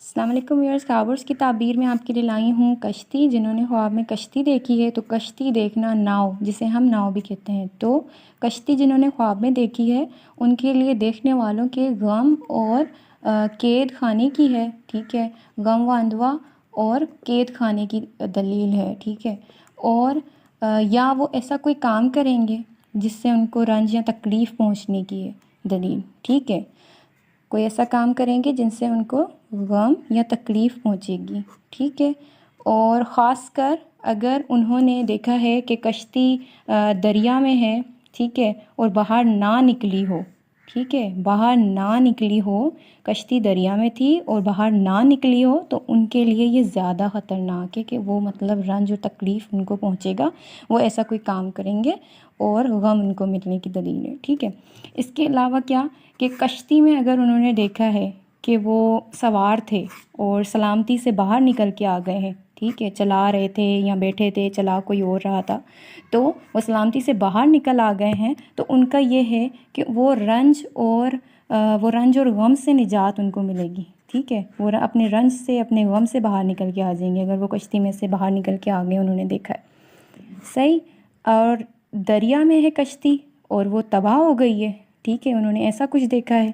السلام علیکم viewers, covers کی تعبیر میں آپ کے لیے لائی ہوں کشتی۔ جنہوں نے خواب میں کشتی دیکھی ہے تو کشتی دیکھنا ناؤ، جسے ہم ناؤ بھی کہتے ہیں، تو کشتی جنہوں نے خواب میں دیکھی ہے ان کے لیے دیکھنے والوں کے غم اور قید خانے کی ہے، ٹھیک ہے، غم و اندوہ اور قید خانے کی دلیل ہے، ٹھیک ہے، اور یا وہ ایسا کوئی کام کریں گے جس سے ان کو رنج یا تکلیف پہنچنے کی ہے دلیل، ٹھیک ہے، کوئی ایسا کام کریں گے جن سے ان کو غم یا تکلیف پہنچے گی، ٹھیک ہے، اور خاص کر اگر انہوں نے دیکھا ہے کہ کشتی دریا میں ہے، ٹھیک ہے، اور باہر نہ نکلی ہو، ٹھیک ہے، باہر نہ نکلی ہو، کشتی دریا میں تھی اور باہر نہ نکلی ہو، تو ان کے لیے یہ زیادہ خطرناک ہے کہ وہ مطلب رنج اور تکلیف ان کو پہنچے گا، وہ ایسا کوئی کام کریں گے اور غم ان کو ملنے کی دلیل ہے، ٹھیک ہے۔ اس کے علاوہ کیا کہ کشتی میں اگر انہوں نے دیکھا ہے کہ وہ سوار تھے اور سلامتی سے باہر نکل کے آ گئے ہیں، ٹھیک ہے، چلا رہے تھے یا بیٹھے تھے، چلا کوئی اور رہا تھا، تو وہ سلامتی سے باہر نکل آ گئے ہیں، تو ان کا یہ ہے کہ وہ رنج اور غم سے نجات ان کو ملے گی، ٹھیک ہے، وہ اپنے رنج سے، اپنے غم سے باہر نکل کے آ جائیں گے اگر وہ کشتی میں سے باہر نکل کے آ گئے انہوں نے دیکھا ہے، صحیح۔ اور دریا میں ہے کشتی اور وہ تباہ ہو گئی ہے، ٹھیک ہے، انہوں نے ایسا کچھ دیکھا ہے،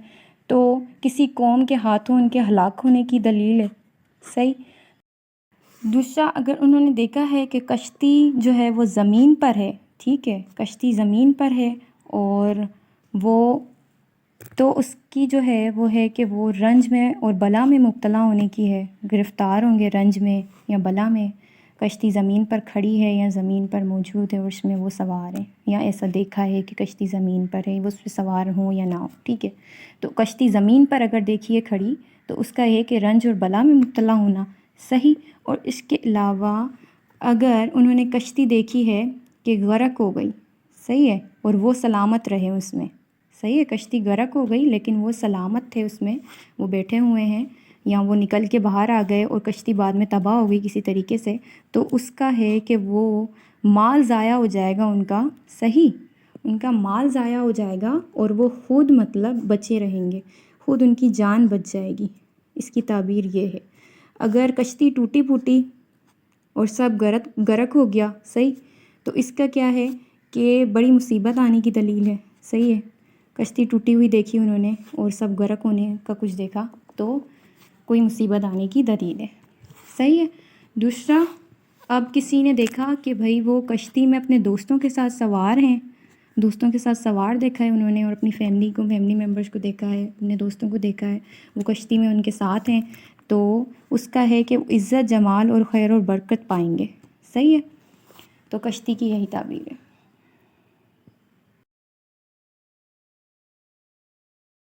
تو کسی قوم کے ہاتھوں ان کے ہلاک ہونے کی دلیل ہے، صحیح۔ دوسرا، اگر انہوں نے دیکھا ہے کہ کشتی جو ہے وہ زمین پر ہے، ٹھیک ہے، کشتی زمین پر ہے اور وہ تو اس کی جو ہے وہ ہے کہ وہ رنج میں اور بلا میں مبتلا ہونے کی ہے، گرفتار ہوں گے رنج میں یا بلا میں، کشتی زمین پر کھڑی ہے یا زمین پر موجود ہے اور اس میں وہ سوار ہیں، یا ایسا دیکھا ہے کہ کشتی زمین پر ہے، وہ اس پہ سوار ہوں یا نہ ہو، ٹھیک ہے، تو کشتی زمین پر اگر دیکھیے کھڑی تو اس کا یہ کہ رنج اور بلا میں مبتلا ہونا، صحیح۔ اور اس کے علاوہ اگر انہوں نے کشتی دیکھی ہے کہ غرق ہو گئی، صحیح ہے، اور وہ سلامت رہے اس میں، صحیح ہے، کشتی غرق ہو گئی لیکن وہ سلامت تھے اس میں، وہ بیٹھے ہوئے ہیں یا وہ نکل کے باہر آ گئے اور کشتی بعد میں تباہ ہو گئی کسی طریقے سے، تو اس کا ہے کہ وہ مال ضائع ہو جائے گا ان کا، صحیح، ان کا مال ضائع ہو جائے گا اور وہ خود مطلب بچے رہیں گے، خود ان کی جان بچ جائے گی، اس کی تعبیر یہ ہے۔ اگر کشتی ٹوٹی پھوٹی اور سب غرق ہو گیا، صحیح، تو اس کا کیا ہے کہ بڑی مصیبت آنے کی دلیل ہے، صحیح ہے، کشتی ٹوٹی ہوئی دیکھی انہوں نے اور سب غرق ہونے کا کچھ دیکھا تو کوئی مصیبت آنے کی دلیل ہے، صحیح ہے۔ دوسرا، اب کسی نے دیکھا کہ بھئی وہ کشتی میں اپنے دوستوں کے ساتھ سوار ہیں، دوستوں کے ساتھ سوار دیکھا ہے انہوں نے اور اپنی فیملی ممبرس کو دیکھا ہے، اپنے دوستوں کو دیکھا ہے، وہ کشتی میں ان کے ساتھ ہیں، تو اس کا ہے کہ عزت، جمال اور خیر اور برکت پائیں گے، صحیح ہے، تو کشتی کی یہی تعبیر ہے۔